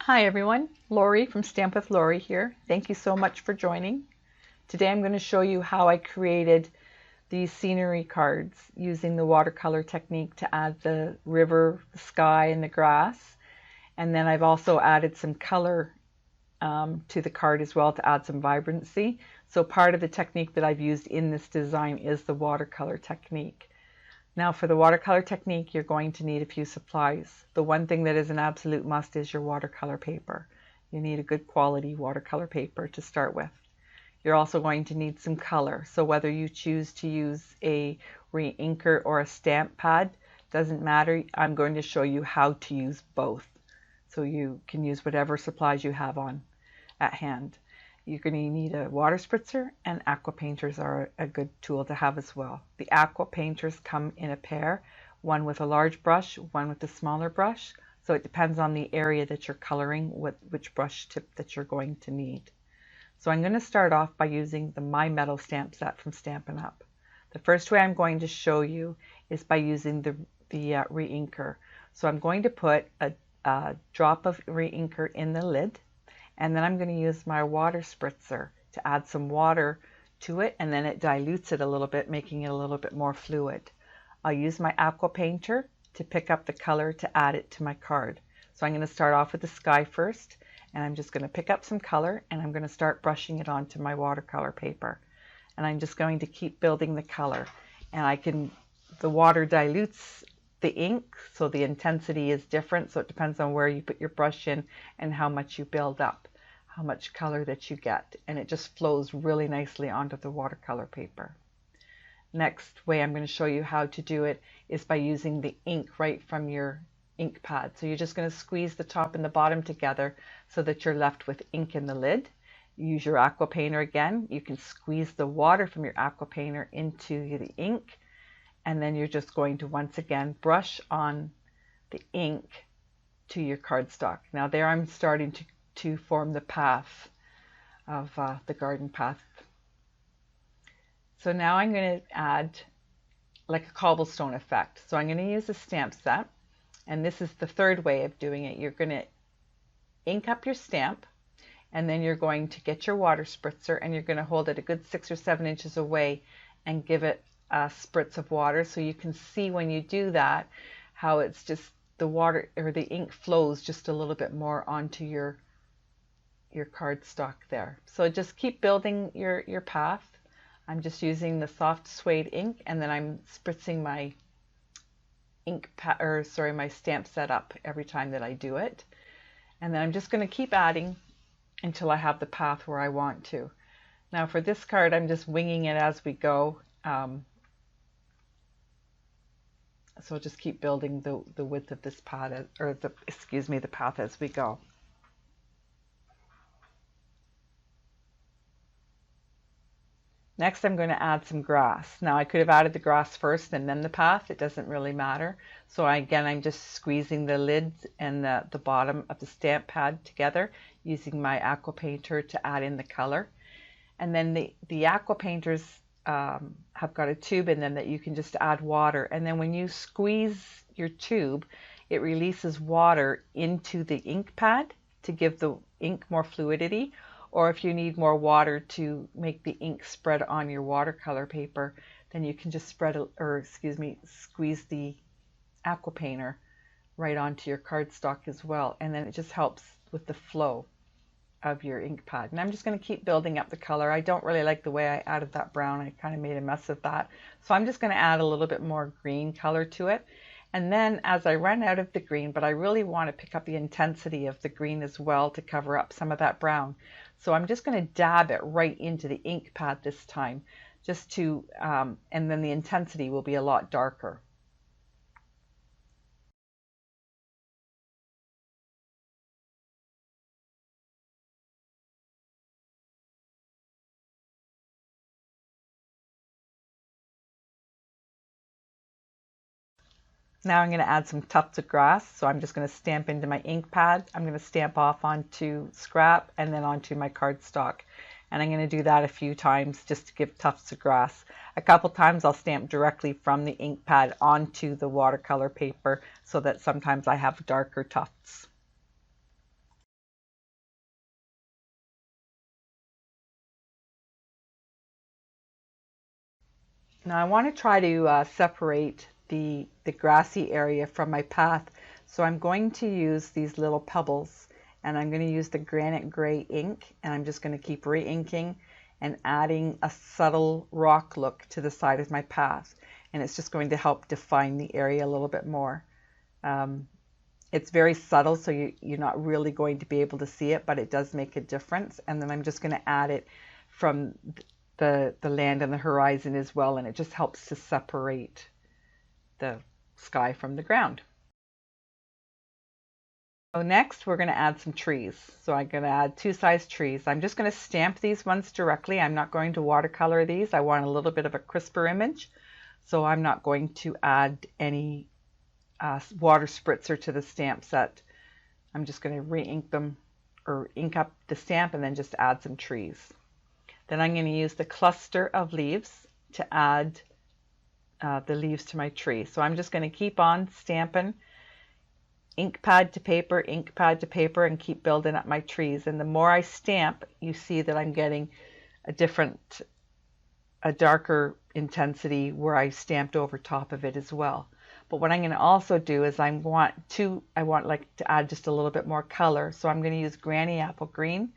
Hi everyone, Lori from Stamp with Lori here. Thank you so much for joining. Today I'm going to show you how I created these scenery cards using the watercolor technique to add the river, the sky, and the grass. And then I've also added some color to the card as well to add some vibrancy. So part of the technique that I've used in this design is the watercolor technique. Now for the watercolor technique, you're going to need a few supplies. The one thing that is an absolute must is your watercolor paper. You need a good quality watercolor paper to start with. You're also going to need some color. So whether you choose to use a re-inker or a stamp pad, doesn't matter. I'm going to show you how to use both. So you can use whatever supplies you have on at hand. You're going to need a water spritzer, and aqua painters are a good tool to have as well. The aqua painters come in a pair, one with a large brush, one with a smaller brush. So it depends on the area that you're coloring, which brush tip that you're going to need. So I'm going to start off by using the My Metal stamp set from Stampin' Up. The first way I'm going to show you is by using the re-inker. So I'm going to put a drop of re-inker in the lid. And then I'm going to use my water spritzer to add some water to it, and then it dilutes it a little bit, making it a little bit more fluid. I'll use my aqua painter to pick up the color to add it to my card. So I'm going to start off with the sky first, and I'm just going to pick up some color, and I'm going to start brushing it onto my watercolor paper. And I'm just going to keep building the color. And the water dilutes the ink, so the intensity is different, so it depends on where you put your brush in and how much you build up, how much color that you get, and it just flows really nicely onto the watercolor paper. Next way I'm going to show you how to do it is by using the ink right from your ink pad. So you're just going to squeeze the top and the bottom together so that you're left with ink in the lid. Use your aqua painter again. You can squeeze the water from your aqua painter into the ink, and then you're just going to once again brush on the ink to your cardstock. Now there I'm starting to form the path of the garden path. So now I'm going to add like a cobblestone effect. So I'm going to use a stamp set, and this is the third way of doing it. You're going to ink up your stamp, and then you're going to get your water spritzer, and you're going to hold it a good 6 or 7 inches away and give it a spritz of water, so you can see when you do that how it's just the water or the ink flows just a little bit more onto your cardstock there. So just keep building your path. I'm just using the soft suede ink, and then I'm spritzing my my stamp set up every time that I do it. And then I'm just going to keep adding until I have the path where I want to. Now for this card, I'm just winging it as we go. So just keep building the width of this pad, the path as we go. Next, I'm going to add some grass. Now I could have added the grass first and then the path. It doesn't really matter. So I'm just squeezing the lids and the bottom of the stamp pad together using my aqua painter to add in the color. And then the aqua painters have got a tube in them that you can just add water, and then when you squeeze your tube, it releases water into the ink pad to give the ink more fluidity. Or if you need more water to make the ink spread on your watercolor paper, then you can just squeeze the aqua painter right onto your cardstock as well, and then it just helps with the flow of your ink pad. And I'm just going to keep building up the color. I don't really like the way I added that brown. I kind of made a mess of that. So I'm just going to add a little bit more green color to it. And then as I run out of the green, but I really want to pick up the intensity of the green as well to cover up some of that brown. So I'm just going to dab it right into the ink pad this time, just to, and then the intensity will be a lot darker. Now I'm going to add some tufts of grass. So I'm just going to stamp into my ink pad. I'm going to stamp off onto scrap and then onto my cardstock. And I'm going to do that a few times just to give tufts of grass. A couple times I'll stamp directly from the ink pad onto the watercolor paper so that sometimes I have darker tufts. Now I want to try to separate the grassy area from my path. So I'm going to use these little pebbles, and I'm going to use the granite gray ink, and I'm just going to keep re-inking and adding a subtle rock look to the side of my path. And it's just going to help define the area a little bit more. It's very subtle, so you're not really going to be able to see it, but it does make a difference. And then I'm just going to add it from the land and the horizon as well, and it just helps to separate the sky from the ground. So next we're going to add some trees. So I'm going to add two size trees. I'm just going to stamp these ones directly. I'm not going to watercolor these. I want a little bit of a crisper image, so I'm not going to add any water spritzer to the stamp set. I'm just going to re-ink them, or ink up the stamp, and then just add some trees. Then I'm going to use the cluster of leaves to add the leaves to my tree. So I'm just going to keep on stamping, ink pad to paper, and keep building up my trees. And the more I stamp, you see that I'm getting a darker intensity where I stamped over top of it as well. But what I'm going to also do is I want to add just a little bit more color. So I'm going to use Granny Apple Green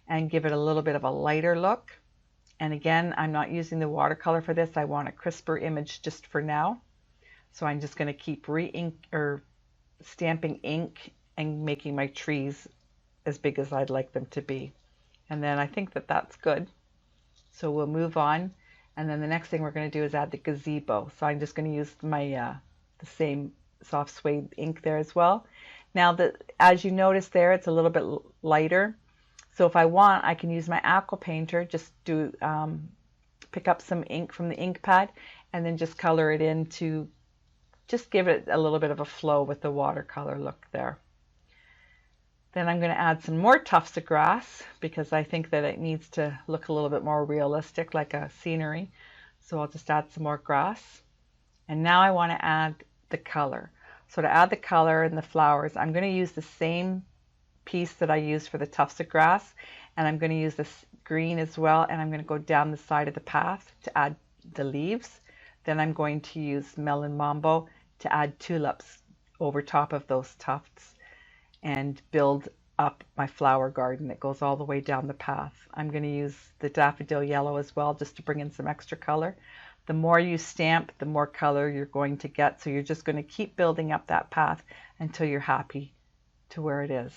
and give it a little bit of a lighter look. And again, I'm not using the watercolor for this. I want a crisper image just for now. So I'm just going to keep stamping ink and making my trees as big as I'd like them to be. And then I think that that's good. So we'll move on. And then the next thing we're going to do is add the gazebo. So I'm just going to use my the same soft suede ink there as well. Now, as you notice there, it's a little bit lighter. So if I want, I can use my aqua painter, just pick up some ink from the ink pad and then just color it in to just give it a little bit of a flow with the watercolor look there. Then I'm going to add some more tufts of grass because I think that it needs to look a little bit more realistic, like a scenery. So I'll just add some more grass. And now I want to add the color. So to add the color and the flowers, I'm going to use the same piece that I used for the tufts of grass, and I'm going to use this green as well, and I'm going to go down the side of the path to add the leaves. Then I'm going to use Melon Mambo to add tulips over top of those tufts and build up my flower garden that goes all the way down the path. I'm going to use the daffodil yellow as well, just to bring in some extra color. The more you stamp, the more color you're going to get, so you're just going to keep building up that path until you're happy to where it is.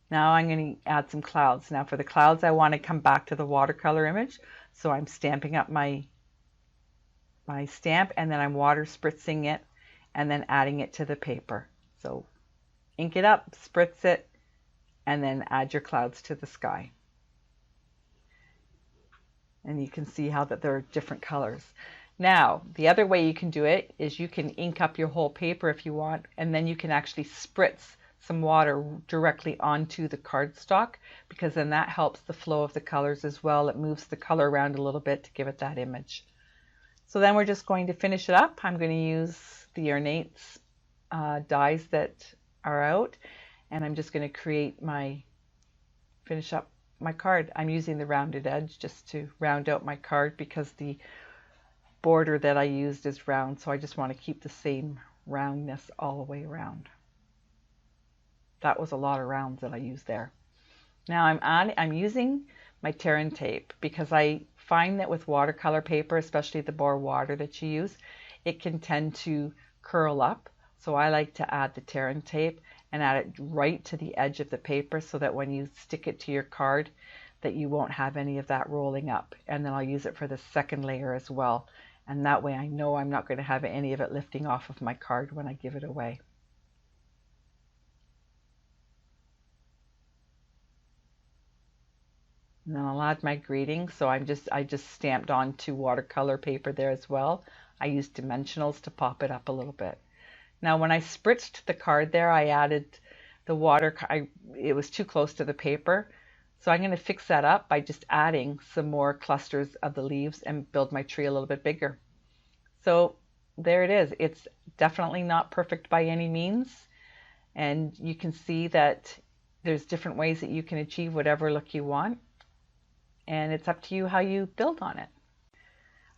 Now I'm going to add some clouds. Now for the clouds, I want to come back to the watercolor image, so I'm stamping up my stamp, and then I'm water spritzing it and then adding it to the paper. So ink it up, spritz it, and then add your clouds to the sky. And you can see how that there are different colors. Now, the other way you can do it is you can ink up your whole paper if you want, and then you can actually spritz some water directly onto the cardstock, because then that helps the flow of the colors as well. It moves the color around a little bit to give it that image. So then we're just going to finish it up. I'm going to use the Ornates dies that are out, and I'm just going to finish up my card. I'm using the rounded edge just to round out my card because the border that I used is round, so I just want to keep the same roundness all the way around. That was a lot of rounds that I used there. Now I'm using my tear and tape because I find that with watercolor paper, especially the more water that you use, it can tend to curl up. So I like to add the tear and tape and add it right to the edge of the paper so that when you stick it to your card that you won't have any of that rolling up. And then I'll use it for the second layer as well. And that way I know I'm not going to have any of it lifting off of my card when I give it away. And then I'll add my greeting. So I just stamped onto watercolor paper there as well. I used dimensionals to pop it up a little bit. Now when I spritzed the card there, I added the water. It was too close to the paper. So I'm going to fix that up by just adding some more clusters of the leaves and build my tree a little bit bigger. So there it is. It's definitely not perfect by any means. And you can see that there's different ways that you can achieve whatever look you want. And it's up to you how you build on it.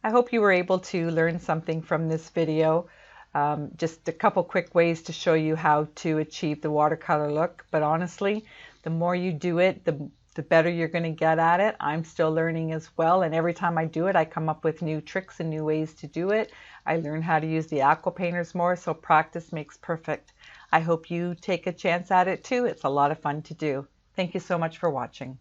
I hope you were able to learn something from this video. Just a couple quick ways to show you how to achieve the watercolor look. But honestly, the more you do it, the better you're going to get at it. I'm still learning as well, and every time I do it, I come up with new tricks and new ways to do it. I learn how to use the aqua painters more, so practice makes perfect. I hope you take a chance at it too. It's a lot of fun to do. Thank you so much for watching.